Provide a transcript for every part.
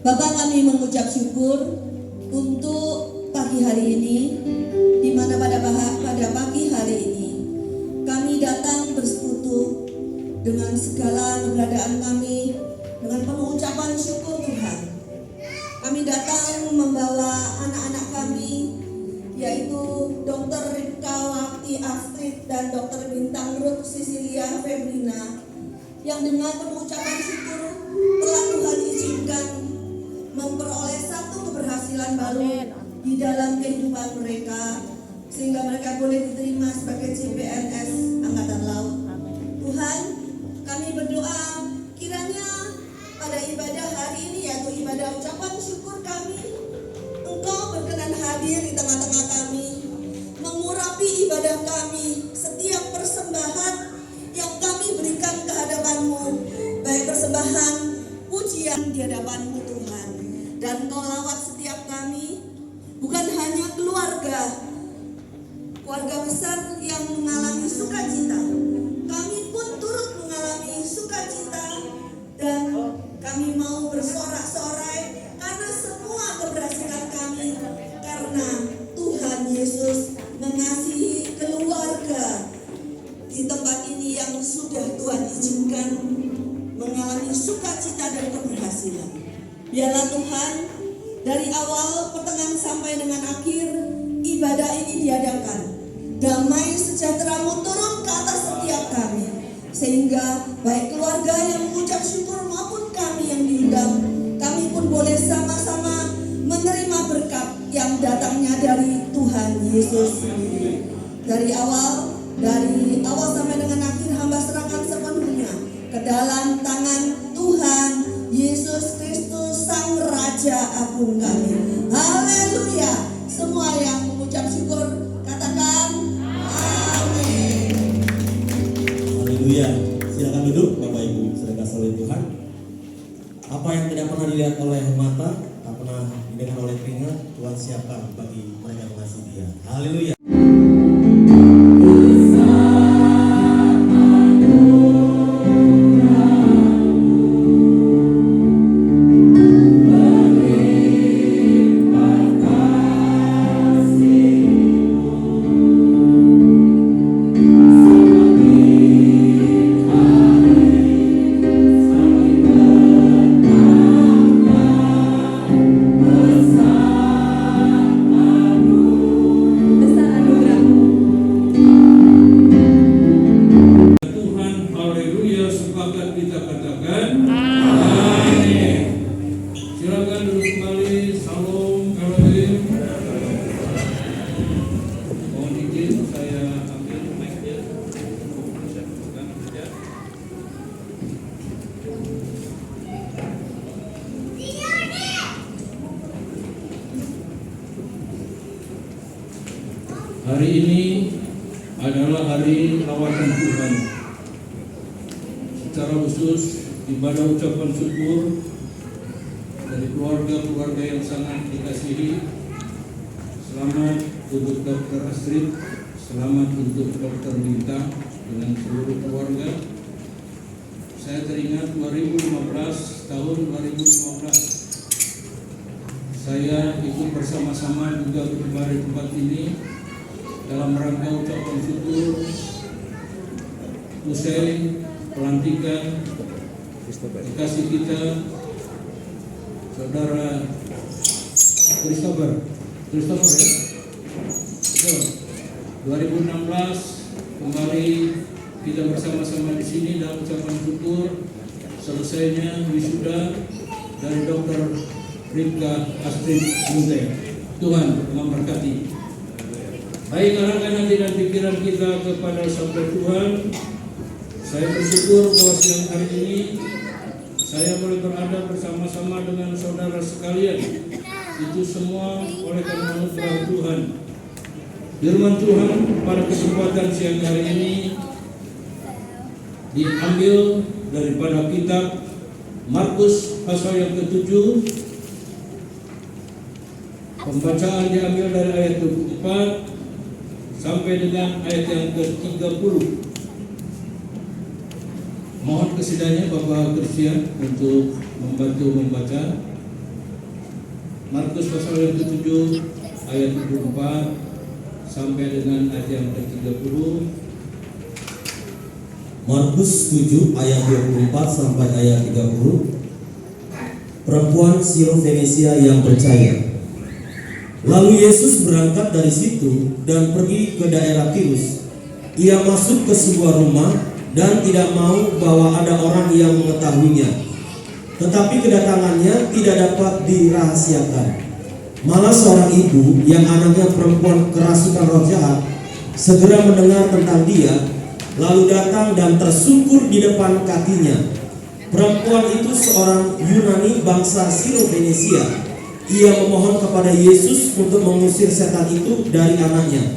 Bapak, kami mengucap syukur untuk pagi hari ini, di mana pada pagi hari ini kami datang bersekutu dengan segala keberadaan kami dengan penuh ucapan syukur Tuhan. Kami datang membawa anak-anak kami, yaitu Dr. Ripka Wati Astrid dan Dr. Bintang Ruth Cecilia Febrina, yang dengan penuh ucapan syukur telah Tuhan izinkan memperoleh satu keberhasilan baru di dalam kehidupan mereka, sehingga mereka boleh diterima sebagai CPNS Angkatan Laut. Tuhan, kami berdoa kiranya pada ibadah hari ini, yaitu ibadah ucapan syukur kami, Engkau berkenan hadir di tengah-tengah kami, mengurapi ibadah kami, setiap persembahan yang kami berikan ke hadapan-Mu, baik persembahan pujian di hadapan-Mu Tuhan. Dan Kau lawat setiap kami, bukan hanya keluarga besar yang mengalami sukacita, kami pun turut mengalami sukacita, dan kami mau bersorak-sorai karena semua keberhasilan kami, karena Tuhan Yesus mengasihi keluarga di tempat ini yang sudah Tuhan izinkan mengalami sukacita dan keberhasilan. Biarlah Tuhan, dari awal, pertengahan sampai dengan akhir ibadah ini diadakan, damai sejahtera-Mu turun ke atas setiap kami, sehingga baik keluarga yang mengucap syukur maupun kami yang diundang, kami pun boleh sama-sama menerima berkat yang datangnya dari Tuhan Yesus sendiri. Dari awal sampai dengan akhir, hamba serahkan sepenuhnya ke dalam tangan Tuhan Yesus Kristus, Sang Raja Agung kami. Haleluya. Semua yang mengucap syukur katakan amin. Haleluya. Silakan duduk Bapak Ibu, saudara oleh Tuhan. Apa yang tidak pernah dilihat oleh mata, tak pernah didengar oleh telinga, Tuhan siapkan bagi mereka yang mengasihi Dia. Haleluya. Hari ini adalah hari lawatan Tuhan. Secara khusus ibadah ucapan syukur dari keluarga-keluarga yang sangat dikasihi. Selamat untuk Dr. Astrid, selamat untuk Dr. Bintang dengan seluruh keluarga. Saya teringat tahun 2015 saya ikut bersama-sama juga berjumpa di tempat ini dalam rangka ucapan syukur usai pelantikan kekasih kita Saudara Christopher ya? Betul. 2016 kembali kita bersama-sama di sini dalam ucapan syukur selesainya wisuda dari Dr. Ripka Astrid Munte. Tuhan memberkati. Baik, arahkan hati dan pikiran kita kepada sabda Tuhan. Saya bersyukur bahwa siang hari ini saya boleh berada bersama-sama dengan saudara sekalian. Itu semua oleh karena anugerah Tuhan. Firman Tuhan pada kesempatan siang hari ini diambil daripada kitab Markus pasal yang ke-7. Pembacaan diambil dari ayat 24 sampai dengan ayat yang ke-30. Mohon kesediaannya Bapak Christian untuk membantu membaca Markus pasal yang ke-7 ayat 24 sampai dengan ayat yang ke-30. Markus 7 ayat 24 sampai ayat 30. Perempuan Sirofenisia yang percaya. Lalu Yesus berangkat dari situ dan pergi ke daerah Tirus. Ia masuk ke sebuah rumah dan tidak mau bahwa ada orang yang mengetahuinya. Tetapi kedatangannya tidak dapat dirahasiakan. Malah seorang ibu yang anaknya perempuan kerasukan roh jahat segera mendengar tentang dia, lalu datang dan tersungkur di depan kakinya. Perempuan itu seorang Yunani bangsa Sirofenisia. Ia memohon kepada Yesus untuk mengusir setan itu dari anaknya.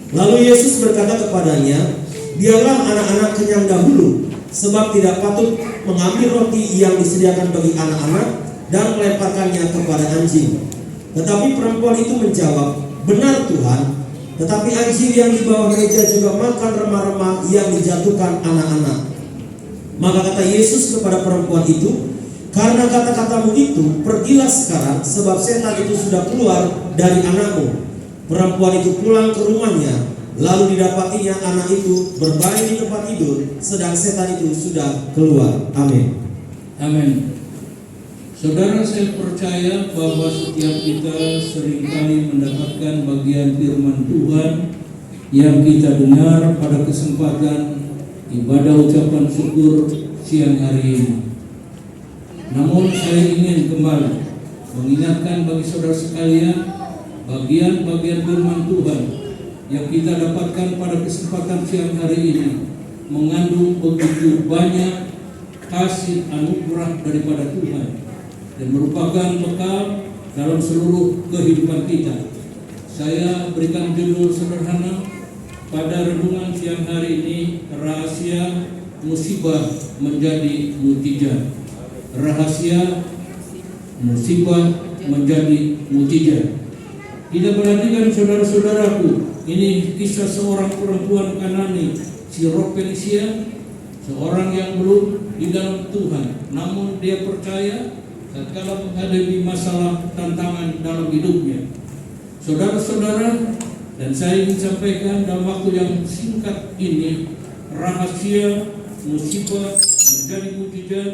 Lalu Yesus berkata kepadanya, biarlah anak-anak kenyang dahulu, sebab tidak patut mengambil roti yang disediakan bagi anak-anak dan melemparkannya kepada anjing. Tetapi perempuan itu menjawab, benar Tuhan, tetapi anjing yang di bawah meja juga makan remah-remah yang dijatuhkan anak-anak. Maka kata Yesus kepada perempuan itu, karena kata-katamu itu, pergilah sekarang, sebab setan itu sudah keluar dari anakmu. Perempuan itu pulang ke rumahnya, lalu didapatinya anak itu berbaring di tempat tidur, sedang setan itu sudah keluar. Amin. Amin. Saudara, saya percaya bahwa setiap kita seringkali mendapatkan bagian firman Tuhan yang kita dengar pada kesempatan ibadah ucapan syukur siang hari ini. Namun saya ingin kembali mengingatkan bagi saudara sekalian bagian-bagian firman Tuhan yang kita dapatkan pada kesempatan siang hari ini mengandung begitu banyak kasih anugerah daripada Tuhan dan merupakan bekal dalam seluruh kehidupan kita. Saya berikan judul sederhana pada renungan siang hari ini, rahasia musibah menjadi mukjizat. Rahasia musibah menjadi mukjizat. Tidak perhatikan saudara-saudaraku, ini kisah seorang perempuan Kanani Sirofenisia, seorang yang belum di dalam Tuhan, namun dia percaya tatkala menghadapi masalah tantangan dalam hidupnya. Saudara-saudara, dan saya ingin sampaikan dalam waktu yang singkat ini, rahasia musibah menjadi mukjizat.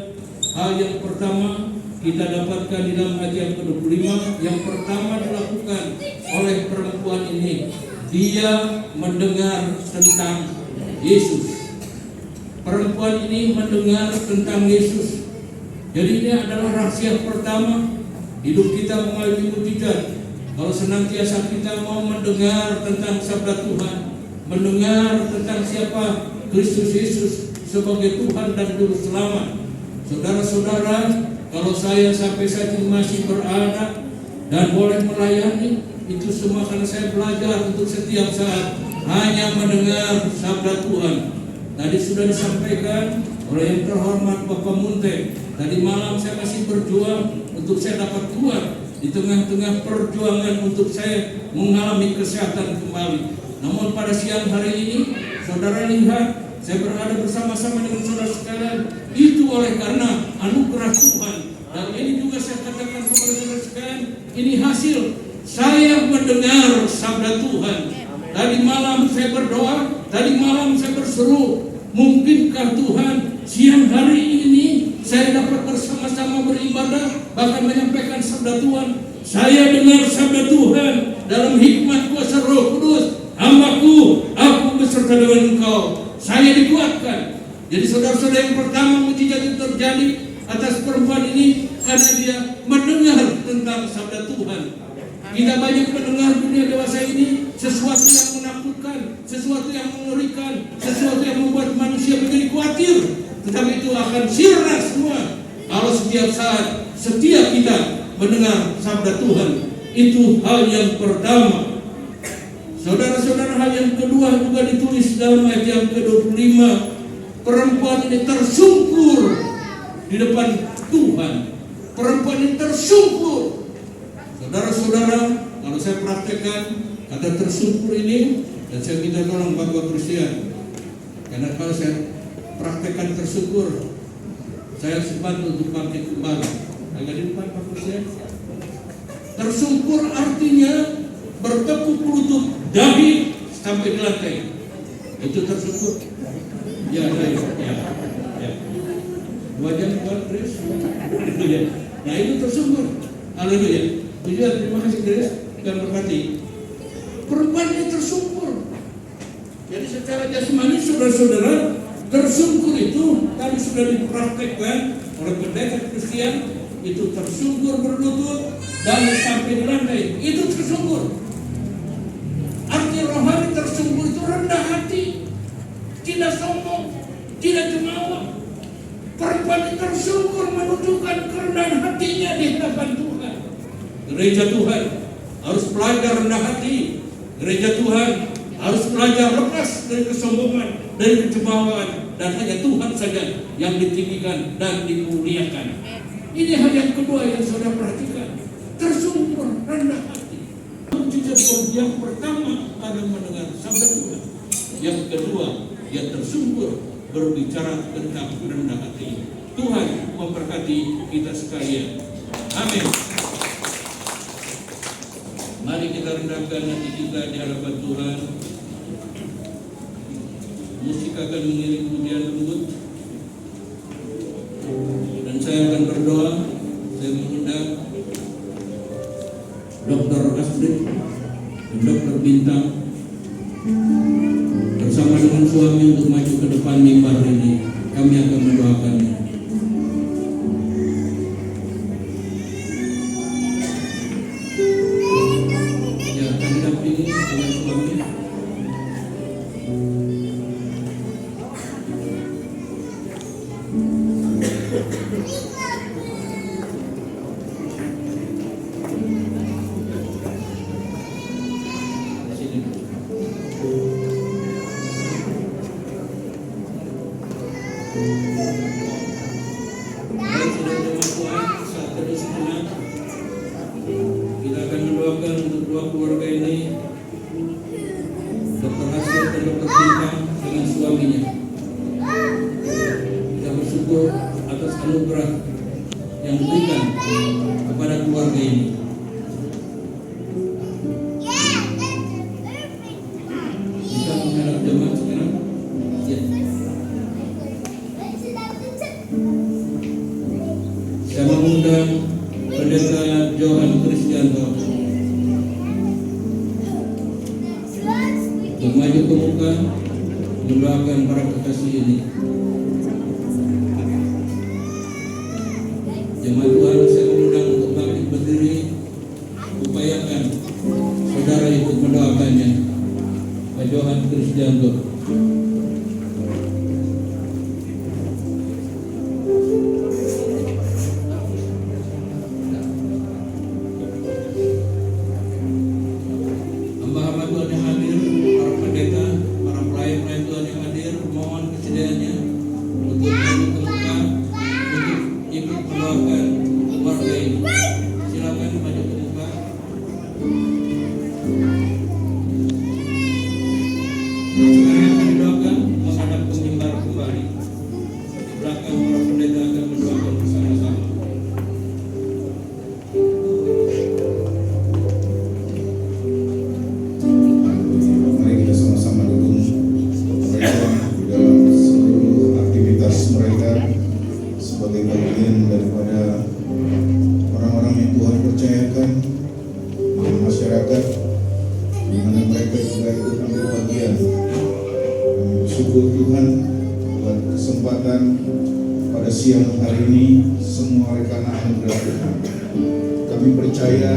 Hal yang pertama kita dapatkan di dalam ayat yang ke-25. Yang pertama dilakukan oleh perempuan ini, dia mendengar tentang Yesus. Perempuan ini mendengar tentang Yesus. Jadi ini adalah rahasia pertama hidup kita mengalami mukjizat. Kalau senantiasa kita mau mendengar tentang sabda Tuhan, mendengar tentang siapa Kristus Yesus sebagai Tuhan dan Juru Selamat. Saudara-saudara, kalau saya sampai saat ini masih berada dan boleh melayani, itu semua karena saya belajar untuk setiap saat hanya mendengar sabda Tuhan. Tadi sudah disampaikan oleh yang terhormat Bapak Munte. Tadi malam saya masih berjuang untuk saya dapat keluar di tengah-tengah perjuangan untuk saya mengalami kesehatan kembali. Namun pada siang hari ini, saudara lihat, saya berada bersama-sama dengan saudara sekalian. Itu oleh karena anugerah Tuhan. Dan ini juga saya katakan kepada saudara sekalian, Ini hasil saya mendengar sabda Tuhan. Tadi malam saya berdoa, tadi malam saya berseru, mungkinkah Tuhan siang hari ini saya dapat bersama-sama beribadah, bahkan menyampaikan sabda Tuhan. Saya dengar sabda Tuhan dalam hikmat kuasa Roh Kudus. Hambaku, aku beserta dengan engkau. Saya dikuatkan. Jadi saudara-saudara, yang pertama mujizat itu terjadi atas perempuan ini karena dia mendengar tentang sabda Tuhan. Kita banyak mendengar dunia dewasa ini sesuatu yang menakutkan, sesuatu yang mengerikan, sesuatu yang membuat manusia menjadi khawatir. Tetapi itu akan sirna semua kalau setiap saat, setiap kita mendengar sabda Tuhan. Itu hal yang pertama. Saudara-saudara, hal yang kedua juga ditulis dalam ayat yang ke-25. Perempuan ini tersungkur di depan Tuhan. Perempuan ini tersungkur. Saudara-saudara, kalau saya praktekkan kata tersungkur ini, dan saya minta tolong Bapak Kristian, karena kalau saya praktekkan tersungkur, saya sempat untuk bangkit kembali. Agak di depan Bapak Kristian. Tersungkur artinya bertekuk lutut, dahi sampai di lantai. Itu tersungkur. Ya. Wajah kuat, Chris. Nah, itu tersungkur. Haleluya. Tujuan, terima kasih Chris. Dan berkati. Perempuan ini tersungkur. Jadi secara jasmani, saudara-saudara, tersungkur itu tadi sudah dipraktekkan oleh pendeta Kristian. Itu tersungkur berlutut dan sampai di lantai. Itu tersungkur. Arti rohani tersungkur itu rendah hati, tidak sombong, tidak cemooh. Perempuan yang tersungkur menunjukkan kerendahan hatinya di hadapan Tuhan. Gereja Tuhan harus belajar rendah hati. Gereja Tuhan harus belajar lepas dari kesombongan, dari kecemoohan, dan hanya Tuhan saja yang ditinggikan dan dimuliakan. Ini hal yang kedua yang saudara perhatikan. Tersungkur, rendah hati. Yang pertama adalah mendengar sabda Tuhan. Yang kedua, yang tersungkur berbicara tentang rendah hati. Tuhan memberkati kita sekalian. Amin. Mari kita rendahkan hati kita di hadapan Tuhan. Musik akan mengiring pujian lembut, dan saya akan berdoa. Saya mengundang Dr. Astrid dan Dr. Bintang bersama dengan suami untuk maju ke depan mimbar ini. Kami akan mendoakannya. Ya, kami dampingi dengan suami. Kita akan mendoakan untuk dua keluarga ini, Dr. Hasil dan Dr. Bintang dengan suaminya. Kita bersyukur atas anugerah yang diberikan kepada keluarga ini. Bisa menghadap jemaat sekarang? Ya. Saya mengundang Pendeta Johan Kristianto untuk maju ke muka mendoakan para kekasih ini. Jemaat Tuhan, saya mengundang untuk bangkit berdiri. Upayakan saudara ikut mendoakannya. Pak Johan Kristianto. Hamba-hamba Tuhan yang hadir, para pendeta, para pelayan-pelayan Tuhan yang hadir, mohon kesediaannya untuk maju ke muka untuk ikut mendoakan keluarga ini. Silakan maju ke muka. Sekarang keluarga ikut ambil bagian. Kami bersyukur Tuhan buat kesempatan pada siang hari ini, semua karena anugerah Tuhan. Kami percaya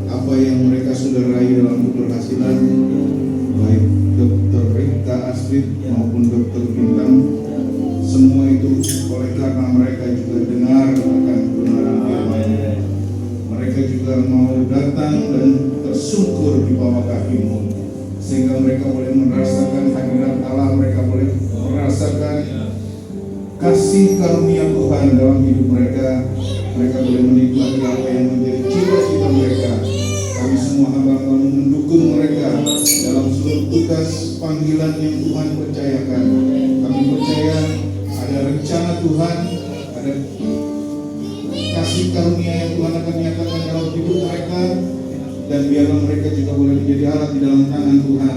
apa yang mereka sudah raih dalam keberhasilan, baik Dr. Rita Astrid maupun Dr. Bintang, semua itu oleh karena mereka juga dengar akan kebenaran firman-Mu. Mereka juga mau datang dan tersungkur di bawah kaki-Mu, sehingga mereka boleh merasakan hadirat Allah, mereka boleh merasakan kasih karunia Tuhan dalam hidup mereka. Mereka boleh menikmati apa yang menjadi cita-cita mereka. Kami semua hamba-Mu mendukung mereka dalam seluruh tugas panggilan yang Tuhan percayakan. Kami percaya ada rencana Tuhan, ada kasih karunia yang Tuhan akan nyatakan dalam hidup mereka, dan biarlah mereka juga boleh menjadi alat di dalam tangan Tuhan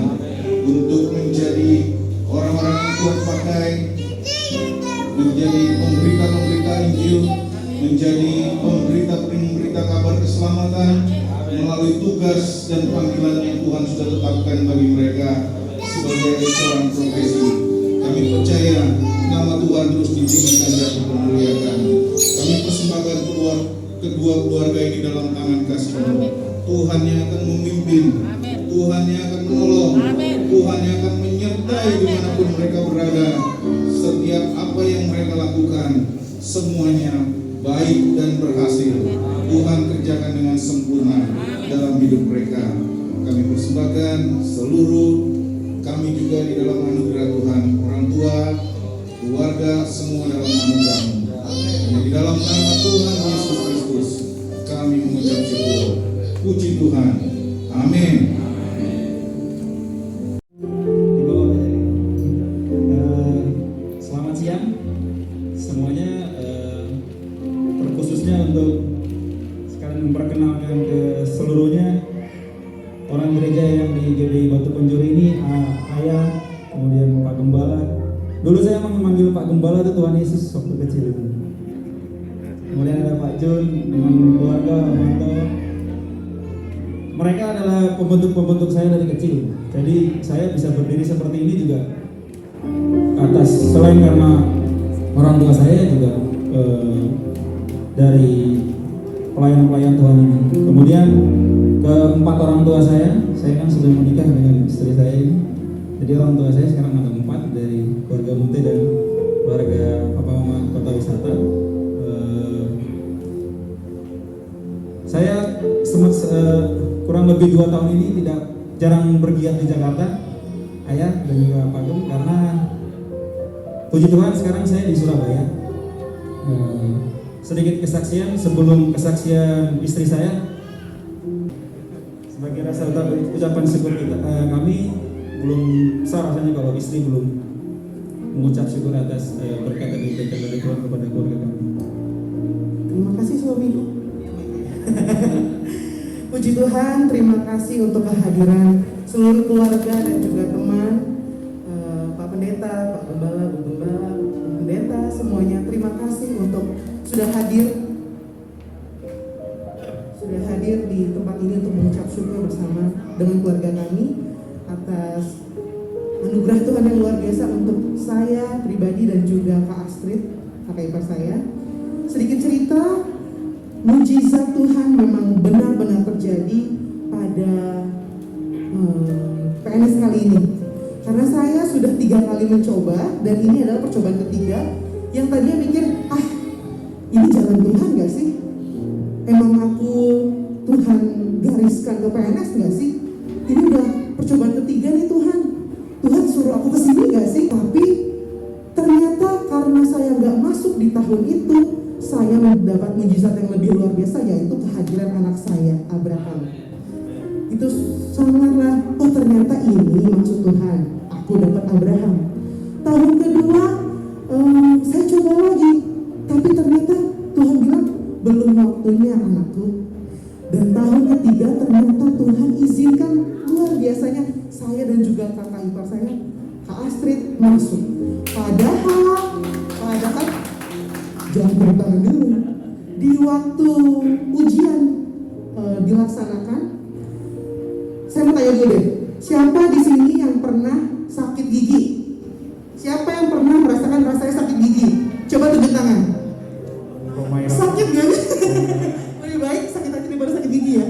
untuk menjadi orang-orang yang Tuhan pakai, menjadi pemberita-pemberita Injil, menjadi pemberita kabar keselamatan melalui tugas dan panggilan yang Tuhan sudah tetapkan bagi mereka sebagai seorang profesi. Kami percaya nama Tuhan terus ditinggikan dan dimuliakan. Kami persembahkan kedua keluarga ini dalam tangan kasih-Mu. Tuhan yang akan memimpin, Tuhan yang akan menolong, Tuhan yang akan menyertai dimanapun mereka berada. Setiap apa yang mereka lakukan, semuanya baik dan berhasil. Tuhan kerjakan dengan sempurna dalam hidup mereka. Kami persembahkan seluruh kami juga di dalam anugerah Tuhan, orang tua, keluarga, semua dalam anugerah-Mu. Hanya di dalam nama Tuhan Yesus Kristus kami mengucap syukur. Puji Tuhan. Amin. Selamat siang semuanya. Terkhususnya untuk sekarang memperkenalkan ke seluruhnya orang gereja yang di GBI Batu Penjuru ini, ayah, kemudian Pak Gembala. Dulu saya memanggil Pak Gembala itu Tuhan Yesus waktu kecil. Kemudian ada Pak Jun dengan keluarga, Manto. Mereka adalah pembentuk saya dari kecil. Jadi saya bisa berdiri seperti ini juga atas selain karena orang tua saya juga dari pelayan-pelayan Tuhan ini. Kemudian keempat orang tua saya kan sudah menikah dengan istri saya ini. Jadi orang tua saya sekarang ada 4 dari keluarga Munte dan keluarga Papa Mama Kota Wisata. Saya kurang lebih 2 tahun ini jarang bergiat di Jakarta, ayah dan juga Pak Gem, karena puji Tuhan sekarang saya di Surabaya. Sedikit kesaksian sebelum kesaksian istri saya, sebagai rasa ucapan syukur kita, kami belum besar rasanya kalau istri belum mengucap syukur atas berkat dan diberikan dari Tuhan kepada keluarga kami. Terima kasih suamiku. Puji Tuhan, terima kasih untuk kehadiran seluruh keluarga dan juga teman, Pak Pendeta, Pak Gembala, Bu Gembala, Bu Pendeta, semuanya terima kasih untuk sudah hadir di tempat ini untuk mengucap syukur bersama dengan keluarga kami atas anugerah Tuhan yang luar biasa untuk saya pribadi dan juga Kak Astrid, kakak ipar saya. Sedikit cerita, mujizat Tuhan memang benar-benar terjadi pada PNS kali ini. Karena saya sudah 3 kali mencoba dan ini adalah percobaan ketiga. Yang tadinya mikir, ini jalan Tuhan gak sih? Emang aku Tuhan gariskan ke PNS gak sih? Ini udah percobaan ketiga nih Tuhan. Tuhan suruh aku kesini gak sih? Tapi ternyata karena saya gak masuk di tahun itu, saya mendapat mujizat yang lebih luar biasa, yaitu kehadiran anak saya, Abraham. Itu sangatlah, ternyata ini maksud Tuhan, aku dapat Abraham. Tahun kedua, saya coba lagi, tapi ternyata Tuhan bilang, belum waktunya anakku. Dan tahun ketiga ternyata Tuhan izinkan luar biasanya saya dan juga kakak ipar saya, Kak Astrid, masuk. Padahal jangan bertangan dulu. Di waktu ujian dilaksanakan, saya mau tanya dulu deh, Siapa di sini yang pernah sakit gigi? Siapa yang pernah merasakan rasanya sakit gigi? Coba tunjuk tangan. Sakit gak? Lebih baik sakit hati daripada sakit gigi ya.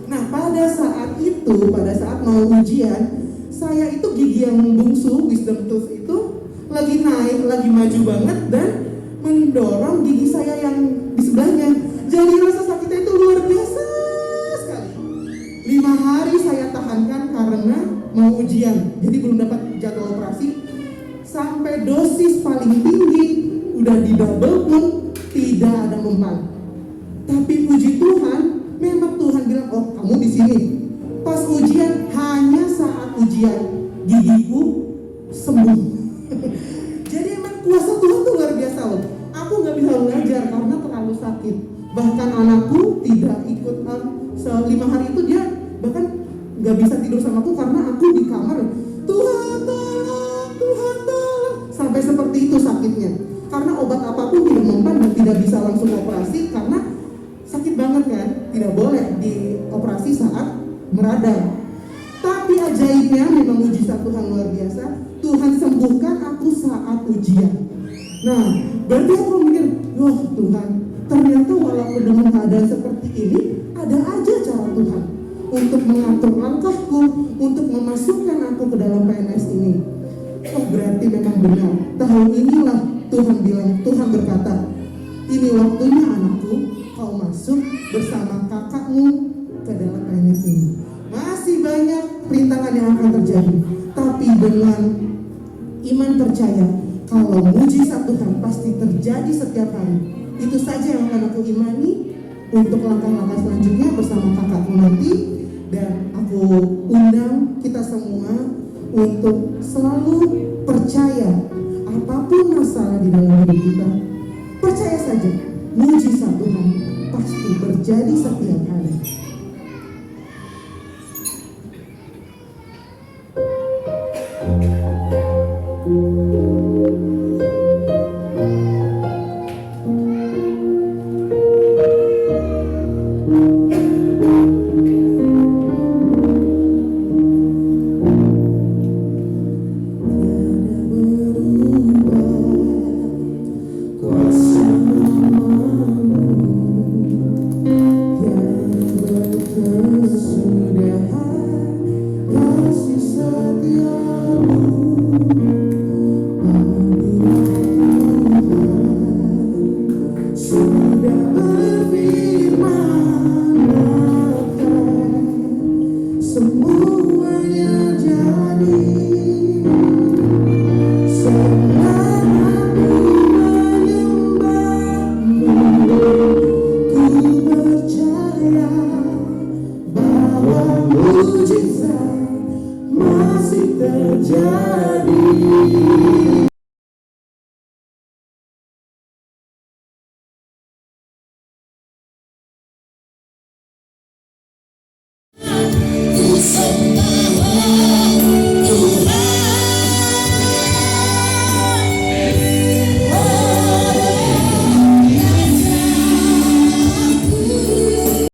Nah pada saat itu, pada saat mau ujian, saya itu gigi yang bungsu, wisdom tooth itu lagi naik, lagi maju banget dan mendorong gigi saya yang di sebelahnya. Jadi rasa sakitnya itu luar biasa sekali. 5 hari saya tahankan karena mau ujian, jadi belum dapat jadwal operasi. Sampai dosis paling tinggi udah di double pun tidak ada mempan. Tapi puji Tuhan, memang Tuhan bilang, oh kamu di sini. Pas ujian, hanya saat ujian gigiku sembuh. Jadi emang kuasa Tuhan tuh luar biasa loh. Aku nggak bisa belajar karena terlalu sakit. Bahkan anakku tidak ikut 5 hari itu dia bahkan nggak bisa tidur sama aku karena aku di kamar. Tuhan tolong, Tuhan tolong. Sampai seperti itu sakitnya. Karena obat apapun tidak mempan dan tidak bisa langsung operasi karena sakit banget kan. Tidak boleh dioperasi saat meradang. Tapi ajaibnya memang mujizat Tuhan luar biasa. Tuhan sembuhkan aku saat ujian. Nah, berarti aku mikir, wah Tuhan, ternyata walaupun dengan keadaan seperti ini, ada aja cara Tuhan untuk mengatur langkahku, untuk memasukkan aku ke dalam PNS ini. Oh berarti memang benar. Tahun inilah Tuhan bilang, Tuhan berkata, ini waktunya anakku, kau masuk bersama kakakmu ke dalam PNS ini. Masih banyak perintangan yang akan terjadi, tapi dengan iman percaya kalau mujizat Tuhan pasti terjadi setiap hari. Itu saja yang akan aku imani untuk langkah-langkah selanjutnya bersama kakakku nanti. Dan aku undang kita semua untuk selalu percaya apapun masalah di dalam hidup kita, percaya saja mujizat Tuhan pasti terjadi setiap hari. Mujizat masih terjadi.